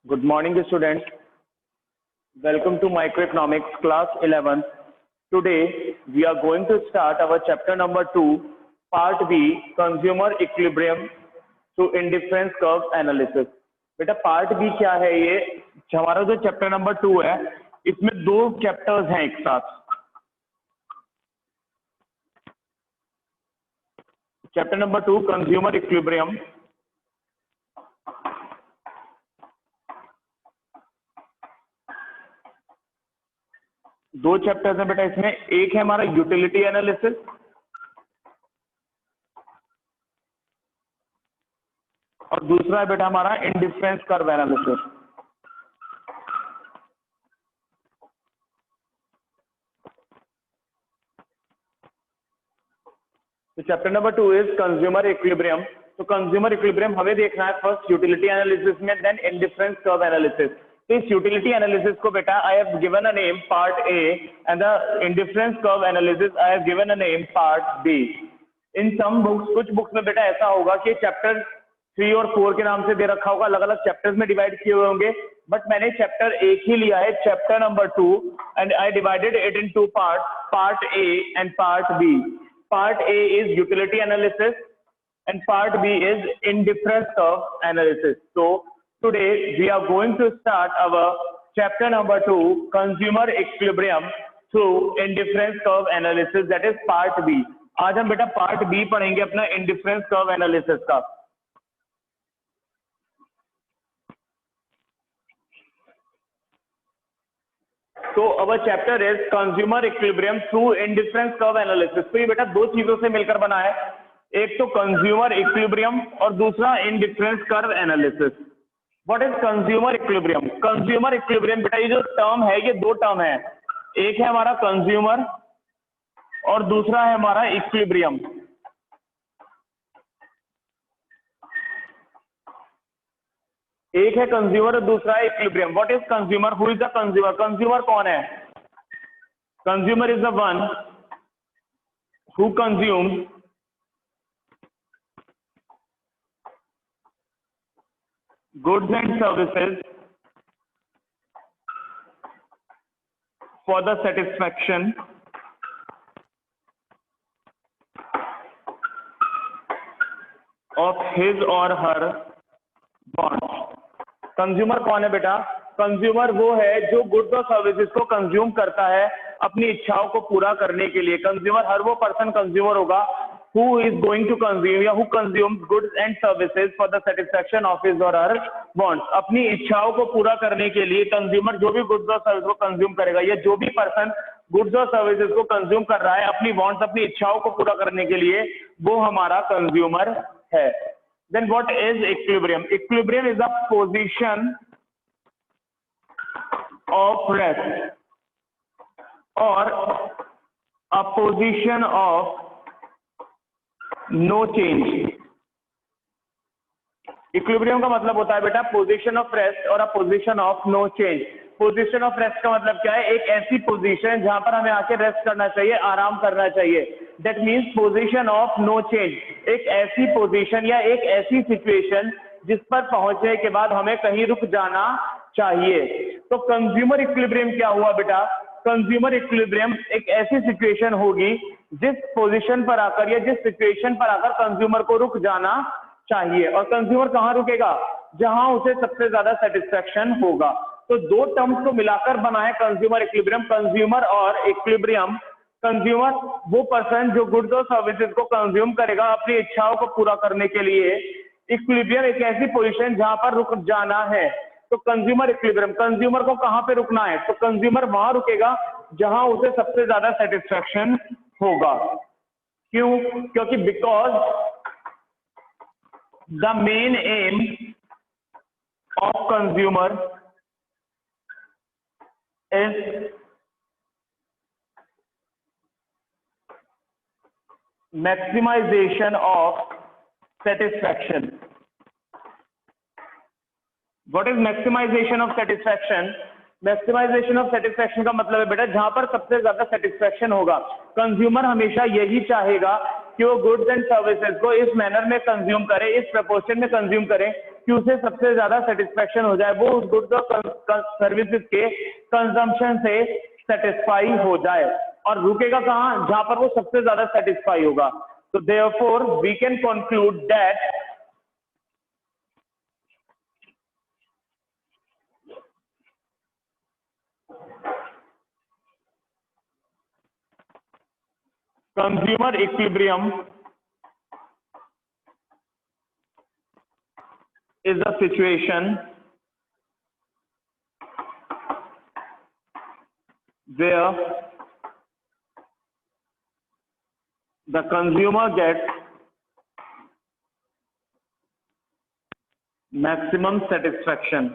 Good morning, students. Welcome to Microeconomics class 11th. Today, we are going to start our chapter number 2, part B, consumer equilibrium through indifference curve analysis. बेटा part B क्या है? ये हमारा जो chapter number 2 है, इसमें दो chapters हैं एक साथ. Chapter number 2 consumer equilibrium. दो चैप्टर्स हैं बेटा इसमें. एक है हमारा यूटिलिटी एनालिसिस और दूसरा है बेटा हमारा इंडिफरेंस कर्व एनालिसिस. तो chapter number 2 is consumer equilibrium. तो कंज्यूमर इक्विलिब्रियम हमें देखना है फर्स्ट यूटिलिटी एनालिसिस में, देन इंडिफरेंस कर्व एनालिसिस. तो इस यूटिलिटी एनालिसिस को बेटा I have given a name part A and the indifference curve analysis I have given a name part B. In some books, कुछ books में बेटा ऐसा होगा कि चैप्टर 3 और 4 के नाम से दे रखा होगा, अलग अलग चैप्टर्स में डिवाइड किए हुए होंगे, बट मैंने चैप्टर एक ही लिया है, chapter number 2, and I divided it in two part, part A and part B. Part A is utility analysis and part B is indifference curve analysis. So today we are going to start our chapter number 2, consumer equilibrium through indifference curve analysis, that is part B. आज हम बेटा part B पढ़ेंगे अपना indifference curve analysis का. तो our chapter is consumer equilibrium through indifference curve analysis. तो ये बेटा दो चीजों से मिलकर बना है, एक तो consumer equilibrium और दूसरा indifference curve analysis. What is consumer equilibrium? Consumer equilibrium बेटा ये जो टर्म है, ये दो टर्म है, एक है हमारा consumer और दूसरा है हमारा equilibrium. एक है कंज्यूमर और दूसरा है equilibrium. What is consumer? Who is the consumer? Consumer कौन है? Consumer is the one who consumes goods and services for the satisfaction of his और हर वांट्स. कंज्यूमर कौन है बेटा? कंज्यूमर वो है जो गुड्स और सर्विसेज को कंज्यूम करता है अपनी इच्छाओं को पूरा करने के लिए. कंज्यूमर हर वो पर्सन कंज्यूमर होगा who is going to consume या who consumes goods and services for the satisfaction of his और हर वांट्स. अपनी इच्छाओं को पूरा करने के लिए कंज्यूमर जो भी गुड्स और सर्विस को कंज्यूम करेगा, या जो भी पर्सन गुड्स और सर्विसेज को कंज्यूम कर रहा है अपनी वांट्स, अपनी इच्छाओं को पूरा करने के लिए, वो हमारा कंज्यूमर है. Then what is equilibrium? Equilibrium is a position of rest or a position of no change. Equilibrium का मतलब होता है बेटा position of rest और a position of no change. Position of rest का मतलब क्या है? एक ऐसी पोजीशन जहां पर हमें आके रेस्ट करना चाहिए, आराम करना चाहिए. That means position of no change. एक ऐसी पोजीशन या एक ऐसी सिचुएशन जिस पर पहुंचने के बाद हमें कहीं रुक जाना चाहिए. तो कंज्यूमर इक्विलिब्रियम क्या हुआ बेटा? कंज्यूमर इक्विलिब्रियम एक ऐसी सिचुएशन होगी जिस पोजीशन पर आकर या जिस सिचुएशन पर आकर कंज्यूमर को रुक जाना चाहिए. और कंज्यूमर कहाँ रुकेगा? जहां उसे सबसे ज्यादा सेटिस्फैक्शन होगा. तो दो टर्म्स को मिलाकर बना है कंज्यूमर इक्विलिब्रियम. कंज्यूमर और इक्विलिब्रियम. कंज्यूमर वो पर्सन जो गुड्स और सर्विसेज को कंज्यूम करेगा अपनी इच्छाओं को पूरा करने के लिए. इक्विलिब्रियम एक ऐसी पोजीशन जहां पर रुक जाना है. तो कंज्यूमर इक्विलिब्रियम, कंज्यूमर को कहां पे रुकना है? तो कंज्यूमर वहां रुकेगा जहां उसे सबसे ज्यादा सेटिस्फैक्शन होगा. क्यों? क्योंकि because the main aim of consumer is maximization of satisfaction. What is maximization of satisfaction? Maximization of satisfaction का मतलब है बेटा जहां पर सबसे ज्यादा सेटिस्फैक्शन होगा. कंज्यूमर हमेशा यही चाहेगा कि वो गुड्स एंड सर्विसेज को इस मैनर में कंज्यूम करे, इस प्रपोर्शन में कंज्यूम करे कि उसे सबसे ज्यादा सेटिस्फेक्शन हो जाए, वो उस गुड्स और सर्विसेज के कंजम्पशन से सेटिस्फाई हो जाए। और रुकेगा कहाँ? जहां पर वो सबसे ज्यादा सेटिस्फाई होगा। तो therefore we can conclude that consumer equilibrium is a situation where the consumer gets maximum satisfaction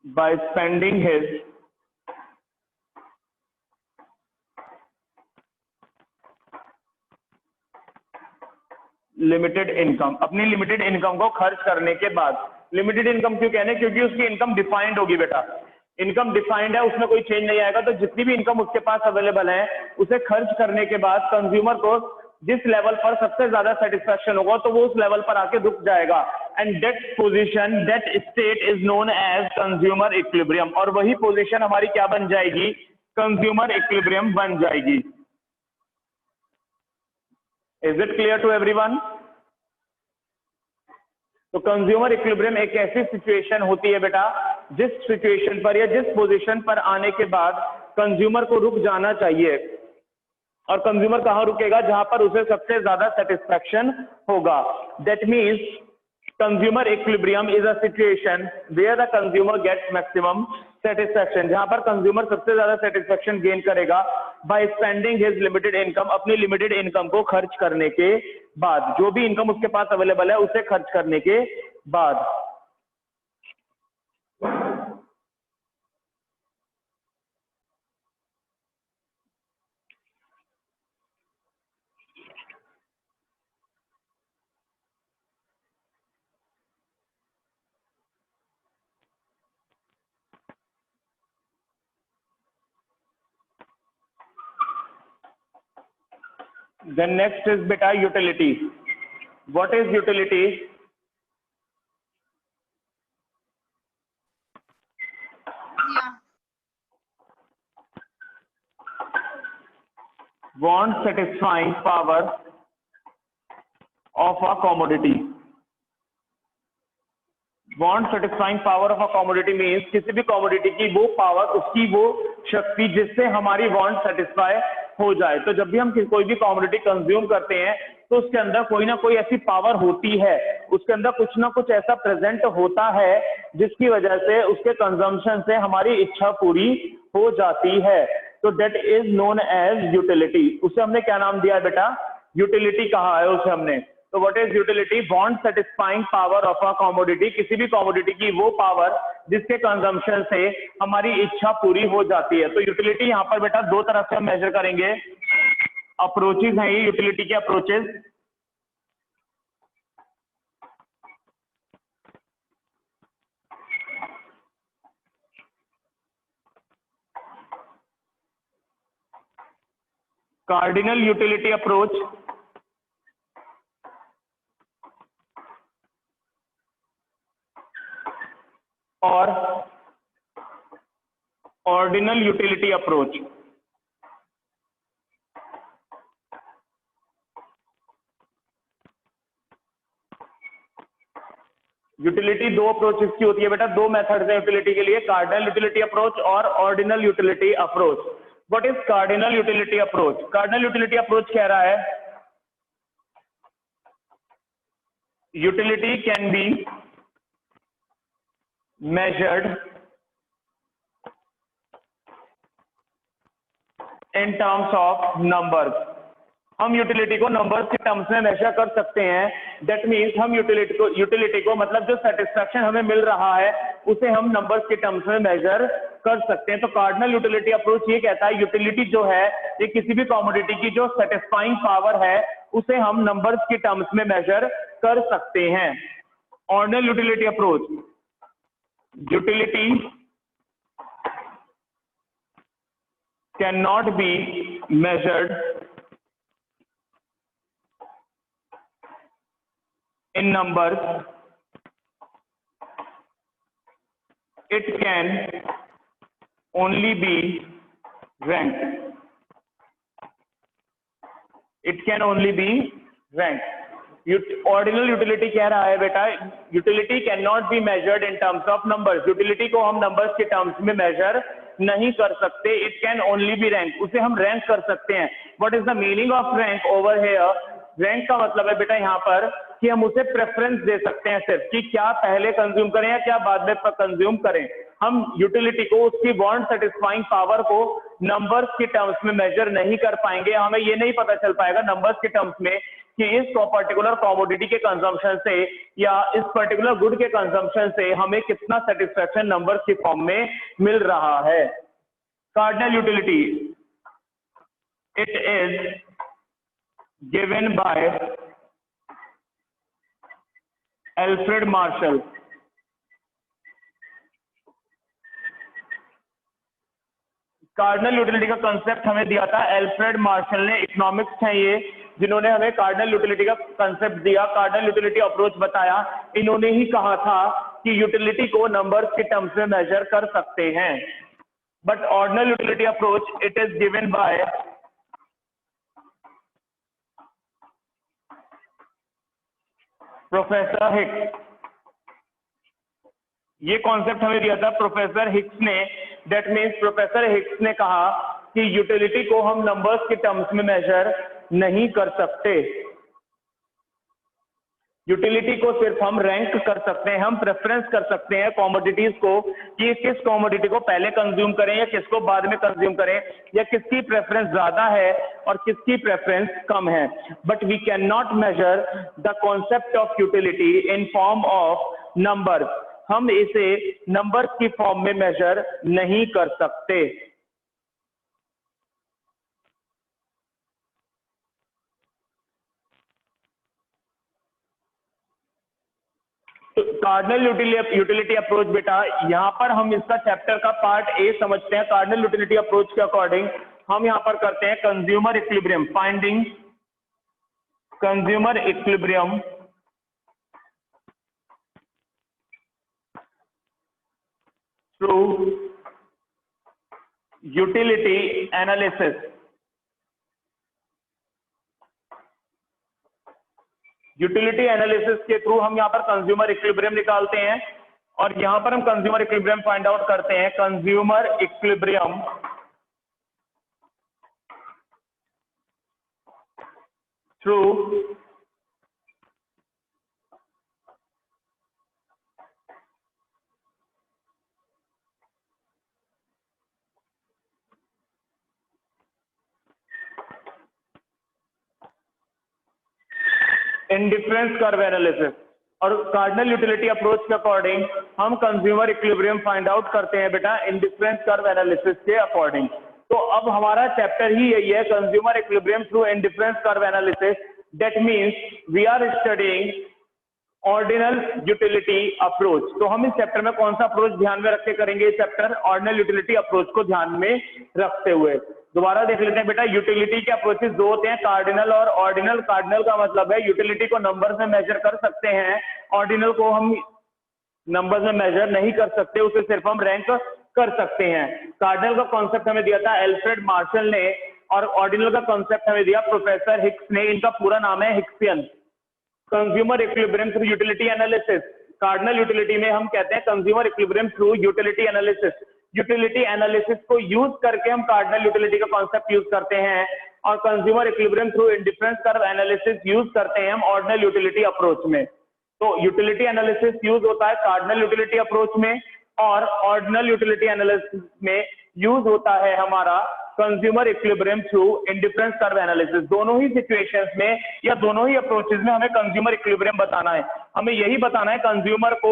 by spending his limited income, अपनी लिमिटेड इनकम को खर्च करने के बाद। लिमिटेड इनकम क्यों कहने? क्योंकि उसकी इनकम डिफाइंड होगी बेटा, इनकम डिफाइंड है, उसमें कोई चेंज नहीं आएगा। तो जितनी भी इनकम उसके पास अवेलेबल है उसे खर्च करने के बाद कंज्यूमर को जिस लेवल पर सबसे ज्यादा सेटिस्फेक्शन होगा तो वो उस लेवल पर आके रुक जाएगा। And that position, that state is known as consumer equilibrium. और वही पोजीशन हमारी क्या बन जाएगी? कंज्यूमर इक्विलिब्रियम बन जाएगी। Is it clear to everyone? तो कंज्यूमर इक्विलिब्रियम एक ऐसी सिचुएशन होती है बेटा जिस सिचुएशन पर या जिस पोजीशन पर आने के बाद कंज्यूमर को रुक जाना चाहिए। और कंज्यूमर कहां रुकेगा? जहां पर उसे सबसे ज्यादा सेटिस्फेक्शन होगा। That means consumer equilibrium is a situation where the consumer gets maximum satisfaction, जहां पर कंज्यूमर सबसे ज्यादा सेटिस्फेक्शन गेन करेगा by spending his limited income, अपनी लिमिटेड इनकम को खर्च करने के बाद। जो भी इनकम उसके पास अवेलेबल है उसे खर्च करने के बाद। Then next is beta utility. What is utility? Want satisfying power of a commodity. Want satisfying power of a commodity means किसी भी कॉमोडिटी की वो पावर, उसकी वो शक्ति जिससे हमारी वांट सेटिस्फाई हो जाए। तो जब भी हम कोई भी कॉमोडिटी कंज्यूम करते हैं तो उसके अंदर कोई ना कोई ऐसी पावर होती है, उसके अंदर कुछ ना कुछ ऐसा प्रेजेंट होता है जिसकी वजह से उसके कंजम्पशन से हमारी इच्छा पूरी हो जाती है। तो that is known as utility. उसे हमने क्या नाम दिया है बेटा? यूटिलिटी कहा है उसे हमने। तो what is utility? Want satisfying power of a commodity, किसी भी कॉमोडिटी की वो पावर जिसके कंजम्पशन से हमारी इच्छा पूरी हो जाती है। तो यूटिलिटी यहाँ पर बेटा दो तरह से हम मेजर करेंगे। अप्रोचेज हैं ये यूटिलिटी के अप्रोचेज। कार्डिनल यूटिलिटी अप्रोच, और ऑर्डिनल यूटिलिटी अप्रोच। यूटिलिटी दो अप्रोचेस की होती है बेटा, दो मेथड्स हैं यूटिलिटी के लिए, कार्डिनल यूटिलिटी अप्रोच और ordinal utility approach. What is cardinal utility approach? Cardinal utility approach कह रहा है utility can be measured in terms of numbers। हम यूटिलिटी को नंबर्स के टर्म्स में मेजर कर सकते हैं। दैट मीन्स हम यूटिलिटी को मतलब जो सेटिस्फेक्शन हमें मिल रहा है उसे हम नंबर्स के टर्म्स में मेजर कर सकते हैं। तो कार्डिनल यूटिलिटी अप्रोच ये कहता है यूटिलिटी जो है ये किसी भी कॉमोडिटी की जो सेटिस्फाइंग पावर है उसे हम नंबर्स के टर्म्स में मेजर कर सकते हैं। Ordinal utility approach, utility cannot be measured in numbers, it can only be ranked. It can only be ranked. Ordinal utility कह रहा है बेटा, utility can not be measured in terms of numbers, utility को हम numbers के terms में major नहीं कर सकते. It can only be rank, उसे हम रैंक कर सकते हैं. What is the meaning of rank over here? Rank का मतलब है बेटा यहाँ पर कि हम उसे प्रेफरेंस दे सकते हैं सिर्फ, कि क्या पहले कंज्यूम करें या क्या बाद में कंज्यूम करें. हम यूटिलिटी को, उसकी वांट सेटिस्फाइंग पावर को नंबर्स के टर्म्स में मेजर नहीं कर पाएंगे. हमें ये नहीं पता चल पाएगा नंबर्स के टर्म्स में कि इस पर्टिकुलर कमोडिटी के कंजम्पशन से या इस पर्टिकुलर गुड के कंजम्पशन से हमें कितना सेटिस्फेक्शन नंबर्स की फॉर्म में मिल रहा है. Cardinal utility, it is given by Alfred Marshall. Cardinal utility का कंसेप्ट हमें दिया था एल्फ्रेड मार्शल ने. इकोनॉमिक्स हैं ये, जिन्होंने हमें कार्डिनल यूटिलिटी का कंसेप्ट दिया, कार्डिनल यूटिलिटी अप्रोच बताया. इन्होंने ही कहा था कि यूटिलिटी को नंबर्स के टर्म्स में मेजर कर सकते हैं. But ordinal utility approach, it is given by professor Hicks. ये कॉन्सेप्ट हमें दिया था प्रोफेसर हिक्स ने. दैट मीन्स प्रोफेसर हिक्स ने कहा कि यूटिलिटी को हम नंबर्स के टर्म्स में मेजर नहीं कर सकते. यूटिलिटी को सिर्फ हम रैंक कर सकते हैं, हम प्रेफरेंस कर सकते हैं कमोडिटीज को, कि किस कमोडिटी को पहले कंज्यूम करें या किसको बाद में कंज्यूम करें, या किसकी प्रेफरेंस ज्यादा है और किसकी प्रेफरेंस कम है. But we can not measure the concept of utility in form of number. हम इसे नंबर्स की फॉर्म में मेजर नहीं कर सकते. तो कार्डिनल यूटिलिटी अप्रोच बेटा, यहां पर हम इसका चैप्टर का पार्ट ए समझते हैं. कार्डिनल यूटिलिटी अप्रोच के अकॉर्डिंग हम यहां पर करते हैं consumer equilibrium, finding consumer equilibrium through utility analysis. Utility analysis के थ्रू हम यहां पर कंज्यूमर इक्विलिब्रियम निकालते हैं, और यहां पर हम कंज्यूमर इक्विलिब्रियम फाइंड आउट करते हैं. Consumer equilibrium through indifference curve analysis. और कार्डिनल यूटिलिटी अप्रोच के अकॉर्डिंग हम कंज्यूमर इक्विलिब्रियम फाइंड आउट करते हैं बेटा इंडिफरेंस कर्व एनालिसिस के अकॉर्डिंग. तो अब हमारा चैप्टर ही यही है, consumer equilibrium through indifference curve analysis. That means we are studying ordinal utility approach. तो हम इस चैप्टर में कौन सा अप्रोच ध्यान में रख के करेंगे? इस चैप्टर ऑर्डिनल यूटिलिटी अप्रोच को ध्यान में रखते हुए. दोबारा देख लेते हैं बेटा, यूटिलिटी के अप्रोचेस दो होते हैं, कार्डिनल और ऑर्डिनल. कार्डिनल का मतलब है यूटिलिटी को नंबर्स में मेजर कर सकते हैं, ऑर्डिनल को हम नंबर्स में मेजर नहीं कर सकते, उसे सिर्फ हम रैंक कर सकते हैं. कार्डिनल का कॉन्सेप्ट हमें दिया था एल्फ्रेड मार्शल ने, और ऑर्डिनल का कॉन्सेप्ट हमें दिया प्रोफेसर हिक्स ने. इनका पूरा नाम है Hicksian. Consumer equilibrium through utility analysis. Cardinal utility में हम कहते हैं consumer equilibrium through utility analysis. Utility analysis को यूज करके हम कार्डिनल यूटिलिटी का कॉन्सेप्ट यूज करते हैं, और consumer equilibrium through indifference curve analysis use करते हैं हम ऑर्डिनल यूटिलिटी अप्रोच में. तो यूटिलिटी एनालिसिस यूज होता है कार्डिनल यूटिलिटी अप्रोच में, और ऑर्डिनल यूटिलिटी एनालिसिस में यूज होता है हमारा consumer equilibrium through indifference curve analysis. दोनों ही सिचुएशंस में या दोनों ही अप्रोचेस में हमें कंज्यूमर इक्विलिब्रियम बताना है. हमें यही बताना है कंज्यूमर को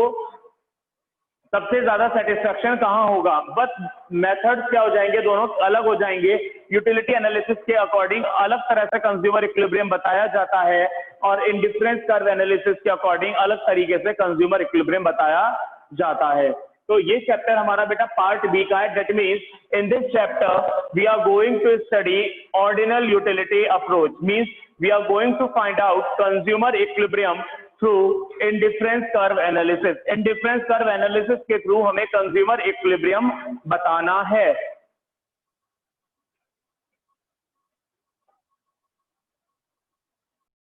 सबसे ज्यादा सेटिस्फेक्शन कहां होगा. बस मेथड्स क्या हो जाएंगे, दोनों अलग हो जाएंगे. यूटिलिटी एनालिसिस के अकॉर्डिंग अलग तरह से कंज्यूमर इक्विलिब्रियम बताया जाता है, और इंडिफरेंस कर्व एनालिसिस के अकॉर्डिंग अलग तरीके से कंज्यूमर इक्विलिब्रियम बताया जाता है. तो ये चैप्टर हमारा बेटा पार्ट बी का है। That means in this chapter we are going to study ordinal utility approach, means we are going to find out consumer equilibrium through indifference curve analysis. Indifference curve analysis के through हमें consumer equilibrium बताना है।